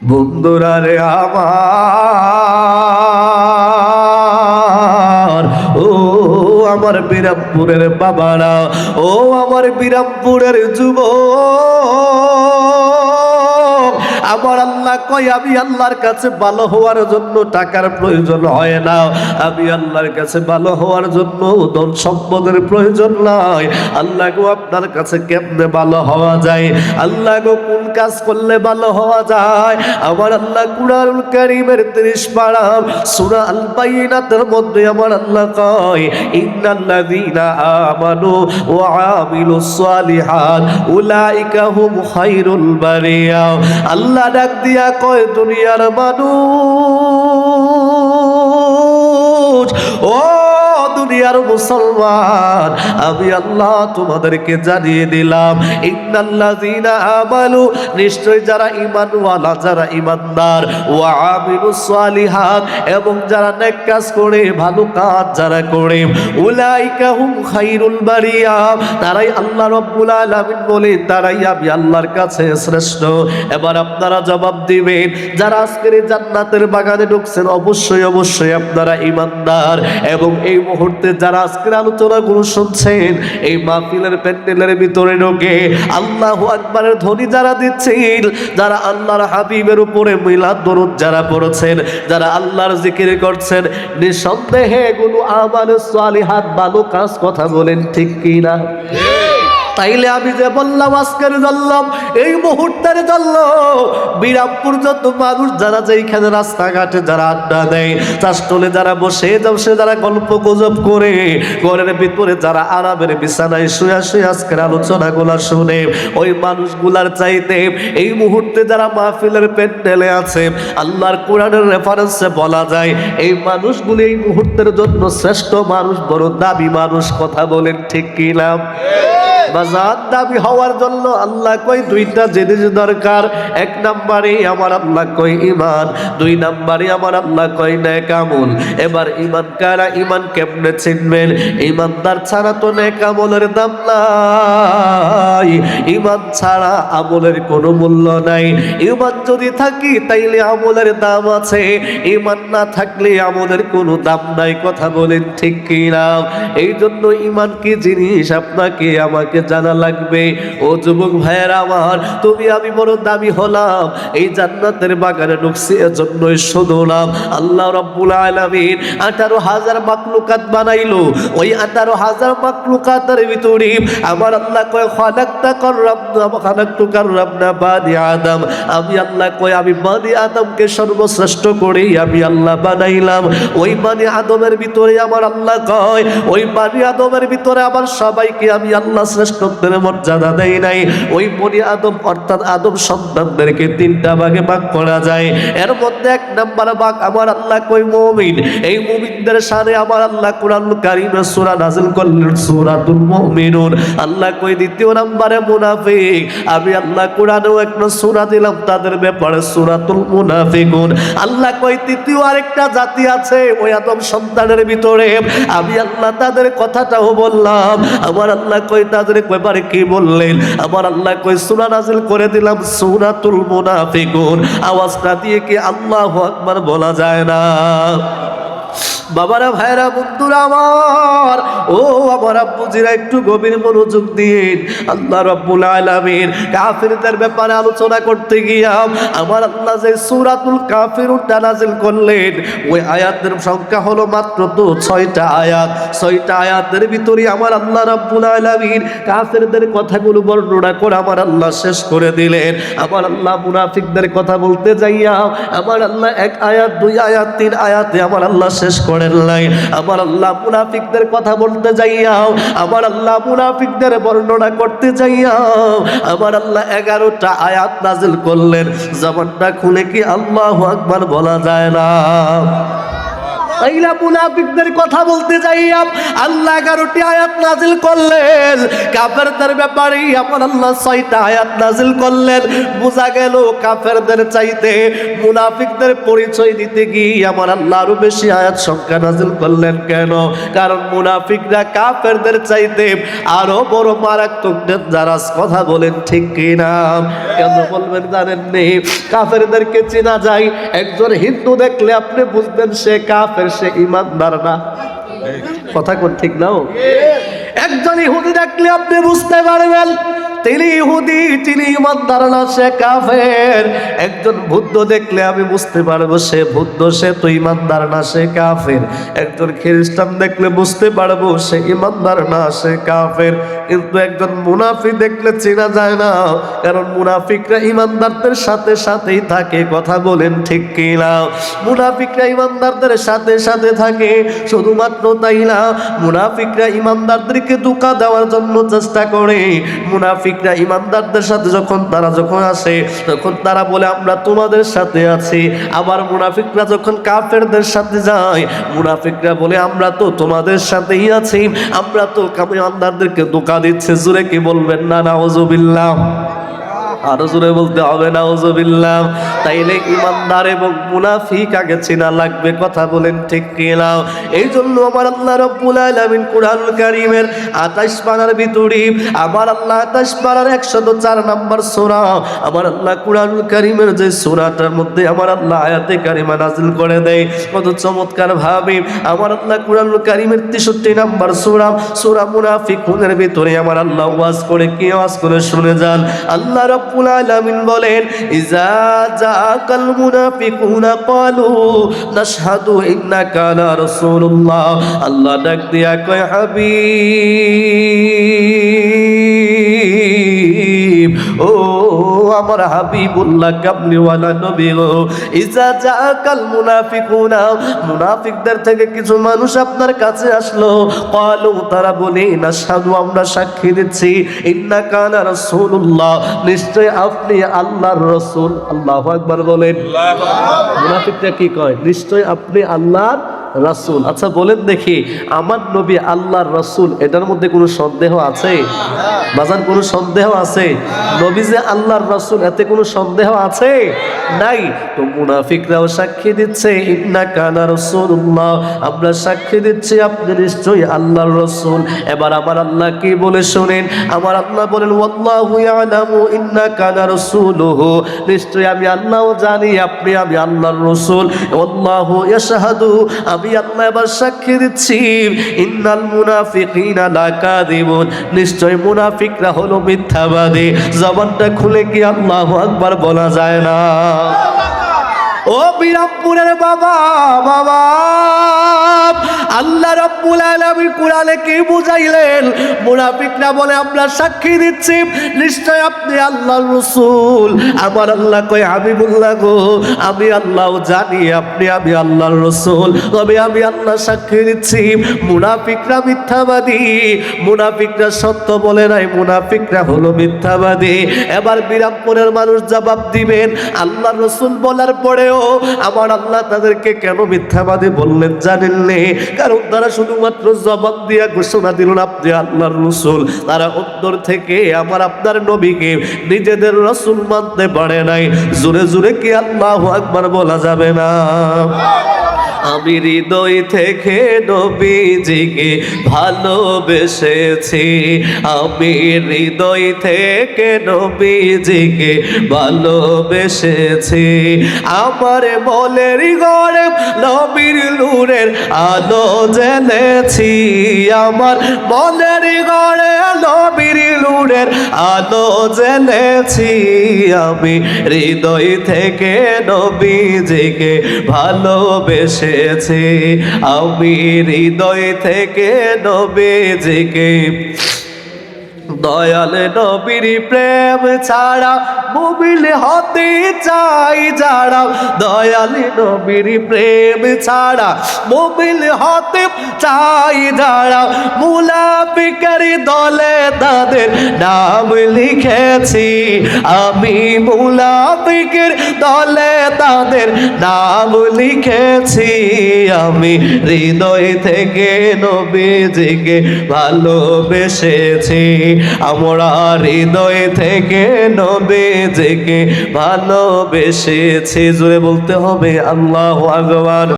বন্ধুরা রে আমার, ও আমার বিরামপুরের বাবারা, ও আমার বিরামপুরের যুবক, আমার আল্লাহ কয় আমি আল্লাহর কাছে ভালো হওয়ার জন্য টাকার প্রয়োজন হয় না, আমি আল্লাহর কাছে ভালো হওয়ার জন্য ধন সম্পদের প্রয়োজন নয়। আল্লাহ গো আপনার কাছে কেমনে ভালো হওয়া যায়, আল্লাহ গো কোন কাজ করলে ভালো হওয়া যায়? আমার আল্লাহ কুরআনুল কারীমের 30 পারা সূরা আল বাইনাতের মধ্যে আমার আল্লাহ কয় ইন্নাল্লাযীনা আমানু ওয়া আমিলুস সালিহাত উলাইকা হুম খায়রুল বারিয়া। আল্লাহ ডাক দিয়া কয় দুনিয়ার মানুষ, ও দুনিয়ার মুসলমান, আমি আল্লাহ তোমাদেরকে জানিয়ে দিলাম ইন্নাল্লাযীনা আমানু, নিশ্চয় যারা ঈমানওয়ালা, যারা ঈমানদার, ওয়া আমিলুস সালিহাত, এবং যারা নেক কাজ করে, ভালো কাজ যারা করে, উলাইকা হুম খায়রুল বারিয়া, তারাই আল্লাহ রাব্বুল আলামিন বলে তারাই আমি আল্লাহর কাছে শ্রেষ্ঠ। এবার আপনারা জবাব দিবেন, যারা আজকের এই জান্নাতের বাগানে ঢুকছেন অবশ্যই অবশ্যই আপনারা ঈমানদার, এবং এই মুহূর্তে যারা আজকের আলোচনাগুলো শুনছেন, এই মাহফিলের প্যান্ডেলের ভিতরে ঢোকে আল্লাহু আকবারের ধ্বনি যারা দিচ্ছেন, যারা আল্লাহর হাবিবের উপরে মিলাদ দরুদ যারা পড়ছেন, যারা আল্লাহর জিকির করছেন, নিঃসন্দেহে এগুলো আমালুস সালিহাত, ভালো কাজ। কথা বলেন ঠিক কি না? তাইলে আমি যে বললাম আজকের জানলাম, এই মুহূর্তের জানলাম, বিরামপুর যত মানুষ যারা যেইখানে রাস্তাঘাটে যারা আড্ডা দেয়, চাষতলে যারা বসে যারা গল্প গুজব করে, ঘরের ভিতরে যারা আরামের বিছানায় শুয়ে শুয়ে আজকের আলোচনাগুলা শুনে, ওই মানুষগুলার চাইতে এই মুহূর্তে যারা মাহফিলের প্যান্ডেলে আছে, আল্লাহর কোরআনের রেফারেন্সে বলা যায় এই মানুষগুলি এই মুহূর্তের জন্য শ্রেষ্ঠ মানুষ, বড় দাবি মানুষ। কথা বলেন ঠিক কি না? বাজার দাবি হওয়ার জন্য আল্লাহ কই দুইটা জিনিস দরকার। এক নম্বরে আমার আল্লাহ কই ঈমান, দুই নম্বরে আমার আল্লাহ কই নেক আমল। এবার ঈমান কারা, ঈমান কেমনে চিনবেন? ঈমানদার ছাড়া তো নেক আমলের দাম নাই, ঈমান ছাড়া আমলের কোনো মূল্য নাই। ঈমান যদি থাকি তাইলে আমলের দাম আছে, ঈমান না থাকলে আমলের কোনো দাম নাই। কথা বলেন ঠিক কি না? এই জন্য ঈমান কি জিনিস আপনাকে আমাকে জানা লাগবে। ও যুবক ভাইয়েরা আমার, তুমি আমি বড় দামি হলাম, এই জান্নাতের বাগানে ঢুকছি এজন্যই শুধু নাম আল্লাহ রাব্বুল আলামিন 18,000 মাখলুকাত বানাইলো। ওই 18,000 মাখলুকাতের ভিতরে আমার আল্লাহ কয় খালাকতুকা রাব্না বানি আদম, আমি আল্লাহ কয় আমি বানি আদমকে সর্বশ্রেষ্ঠ করে আমি আল্লাহ বানাইলাম। ওই বানি আদমের ভিতরে আমার আল্লাহ কয় ওই বানি আদমের ভিতরে আবার সবাইকে আমি আল্লাহ শ্রেষ্ঠত্বের মর্যাদা দেই নাই। ওই বনি আদম অর্থাৎ আদম সন্তানদেরকে 3টা ভাগে ভাগ করা যায়। এর মধ্যে 1 নাম্বার ভাগ আমার আল্লাহ কই মুমিন। এই মুমিনদের সাথে আমার আল্লাহ কোরআনুল কারীমে সূরা নাযিল করলেন সূরাতুল মুমিনুন। আল্লাহ কই 2 নম্বরে মুনাফিক। আমি আল্লাহ কোরআনেও একটা সূরা দিলাম তাদের ব্যাপারে সূরাতুল মুনাফিকুন। আল্লাহ কই 3য় আরেকটা জাতি আছে ওই আদম সন্তানের ভিতরে, আমি আল্লাহ তাদের কথাটাও বললাম। আমার আল্লাহ কই তাদের ব্যাপারে কি বললেন? আমার আল্লাহ কই সূরা নাযিল করে দিলাম সূরাতুল মুনাফিকুন। আওয়াজটা দিয়ে কি আল্লাহু আকবার বলা যায় না? বাবারা, ভাইরা, বন্ধুরা আমার, ও আমার আব্বুজিরা একটু গভীর মনোযোগ দিন। আল্লাহ রাব্বুল আলামিন কাফিরদের ব্যাপারে আলোচনা করতে গিয়া আমার আল্লাহ যে সূরাতুল কাফিরুনটা নাযিল করলেন, ওই আয়াতের সংখ্যা হলো মাত্র তো 6টা আয়াত। 6টা আয়াতের ভিতরে আমার আল্লাহ রাব্বুল আলামিন কাফিরদের কথাগুলো বর্ণনা করে আমার আল্লাহ শেষ করে দিলেন। আমার আল্লাহ মুনাফিকদের কথা বলতে যাইয়া আমার আল্লাহ 1 আয়াত 2 আয়াত 3 আয়াতে আমার আল্লাহ শেষ করেন নাই। আমার আল্লাহ মুনাফিকদের কথা বলতে যাইয়াও আমার আল্লাহ মুনাফিকদের বর্ণনা করতে যাইয়াও আমার আল্লাহ 11টা আয়াত নাযিল করলেন। জবানটা খুলে কি আল্লাহু আকবার বলা যায় না? এইলা মুনাফিকদের কথা বলতে যাইয়া আল্লাহ 11টি আয়াত নাজিল করলেন। কাফেরদের ব্যাপারে আমার আল্লাহ 6টা আয়াত নাজিল করলেন। বোঝা গেল কাফেরদের চাইতে মুনাফিকদের পরিচয় দিতে গিয়ে আমার আল্লাহ আরো বেশি আয়াত সংখ্যা নাজিল করলেন। কেন? কারণ মুনাফিকরা কাফেরদের চাইতে আরো বড় মারাত্মক ডেঞ্জারাস কথা বলেন, ঠিক কিনা? কেন বলবেন জানেন নি? কাফেরদেরকে চেনা যায়। একজন হিন্দু দেখলে আপনি বুঝবেন সে কাফের, সে ঈমানদার না। কথা কোন ঠিক নাও? একজন ইহুদি দেখলে আপনি বুঝতে পারবেন তিনি ইহুদি, তিনি ঈমানদার না, সে কাফের। একজন বৌদ্ধ দেখলে আমি বুঝতে পারবো সে বৌদ্ধ, সে তো ঈমানদার না, সে কাফের। একজন খ্রিস্টান দেখলে বুঝতে পারবো সে ঈমানদার না, সে কাফের। কিন্তু একজন মুনাফিক দেখলে চেনা যায় না, কারণ মুনাফিকরা ঈমানদারদের সাথে সাথেই থাকে। কথা বলেন ঠিক কিনা? মুনাফিকরা ঈমানদারদের সাথে সাথে থাকে। শুধুমাত্র তাই না, মুনাফিকরা ঈমানদারদেরকে ধোঁকা দেওয়ার জন্য চেষ্টা করে। মুনাফিকরা ঈমানদারদের সাথে যখন আসে তখন তারা বলে আমরা তোমাদের সাথে আছি। আবার মুনাফিকরা যখন কাফেরদের সাথে যায়, মুনাফিকরা বলে আমরা তো তোমাদের সাথেই আছি, আমরা তো ঈমানদারদেরকে ধোঁকা দিচ্ছে। জোরে কি বলবেন না নাউজুবিল্লাহ? আরো জোরে বলতে হবে নাউজুবিল্লাহ। তাইলে ঈমানদার এবং মুনাফিক আগে চেনা লাগবে। কথা বলেন ঠিক কিনা? এই জন্য আমার আল্লাহ রাব্বুল আলামিন কুরআনুল কারীমের 28 পারার ভিতরে আমার আল্লাহ 28 পারার 104 নম্বর সূরা, আমার আল্লাহ কুরআনুল কারীমের যে সূরাটার মধ্যে আমার আল্লাহ আয়াতে কারিমা নাযিল করে দেয়, কত চমৎকার ভাবে আমার আল্লাহ কুরআনুল কারীমের 63 নম্বর সূরা মুনাফিকুনের ভিতরে আমার আল্লাহ ওয়াজ করে, কি ওয়াজ করে শুনে যান। আল্লাহ রাব্বুল আলামিন বলেন ইজা জাকাল মুনাফিকুনা ক্বালু নাশহাদু ইন্নাকা লা রাসূলুল্লাহ। আল্লাহ ডাক দিয়া কয় হাবিব, ও আমার হাবিবুল্লাহ কামলিওয়ালা নবী গো, ইজা জাকাল মুনাফিকুনা, মুনাফিকদের থেকে কিছু মানুষ আপনার কাছে আসলো, ক্বালু তারা বলে নাশহাদু আমরা সাক্ষী দিচ্ছি, ইন্নাকা লা রাসূলুল্লাহ নিশ্চয় আপনি আল্লাহর রাসূল। আল্লাহু আকবার বলেন। মুনাফিকরা কি কয়? নিশ্চয় আপনি আল্লাহর রাসূল। আচ্ছা বলেন দেখি, আমার নবী আল্লাহর রাসূল, এটার মধ্যে কোনো সন্দেহ আছে? বাজান কোনো সন্দেহ আছে? নবী যে আল্লাহর রাসূল, এতে কোনো সন্দেহ আছে? নাই। তো মুনাফিকরাও সাক্ষী দিচ্ছে ইন্নাকা লা রাসূলুল্লাহ, আমরা সাক্ষী দিচ্ছি আপনি নিশ্চয়ই আল্লাহর রাসূল। এবার আমার আল্লাহ কি বলে শুনেন, আমার আল্লাহ বলেন ওয়াল্লাহু ইয়ালামু ইন্নাকা লা রাসূলুহু, নিশ্চয়ই আমি আল্লাহও জানি আপনি আমি আল্লাহর রাসূল। ওয়াল্লাহু ইয়াশহাদু, আমি আল্লাহ এবার সাক্ষী দিচ্ছি ইন্নাল মুনাফিকিনা লাকাযিবুন, নিশ্চয় মুনাফিকরা হলো মিথ্যাবাদী। জবানটা খুলে কি আল্লাহু আকবার বলা যায় না? ও বিরামপুরের বাবা, আল্লাহ রাব্বুল আলামিন কোরআনে কি বুঝাইলেন? মুনাফিকরা বলে আমরা সাক্ষী দিচ্ছি নিশ্চয় আপনি আল্লাহর রাসূল। আমার আল্লাহ কয় হাবিবুল্লাহ গো, আমি আল্লাহও জানি আপনি আমি আল্লাহর রাসূল, তবে আমি আল্লাহ সাক্ষী দিচ্ছি মুনাফিকরা মিথ্যাবাদী, মুনাফিকরা সত্য বলে নাই, মুনাফিকরা হলো মিথ্যাবাদী। এবার বিরামপুরের মানুষ জবাব দিবেন, আল্লাহর রাসূল বলার পরেও আমার আল্লাহ তাদেরকে কেন মিথ্যাবাদী বললেন জানেন নে? কারণ তারা শুধুমাত্র জবাব দিয়া ঘোষণা দিল আপনি আল্লাহর রাসূল, তারা অন্তর থেকে আমার আপনার নবীকে নিজেদের রাসূল মানতে পারে নাই। জোরে জোরে কি আল্লাহু আকবার বলা যাবে না? আমি হৃদয় থেকে নবীজিকে ভালোবেসেছি, আমি হৃদয় থেকে নবীজিকে ভালোবেসেছি। আমার মনের ঘরে নবীর নূরের আলো জ্বেলেছি, আমার মনের ঘরে নবীর নূরের আলো জ্বেলেছি। আমি হৃদয় থেকে নবীজিকে ভালোবেসেছি, আমি হৃদয় থেকে নবীজিকে দয়াল নবীর প্রেম ছাড়া মুমিন হতে চাই যারা, দয়াল নবীর প্রেম ছাড়া মুমিন হতে চাই যারা, মুনাফিকের দলে তাদের নাম লিখেছি আমি, মুনাফিকের দলে তাদের নাম লিখেছি আমি, হৃদয় থেকে নবীজিকে ভালোবেসেছি আমরা, হৃদয় থেকে নবীজিকে ভালোবেসেছি। জোরে বলতে হবে আল্লাহু আকবার।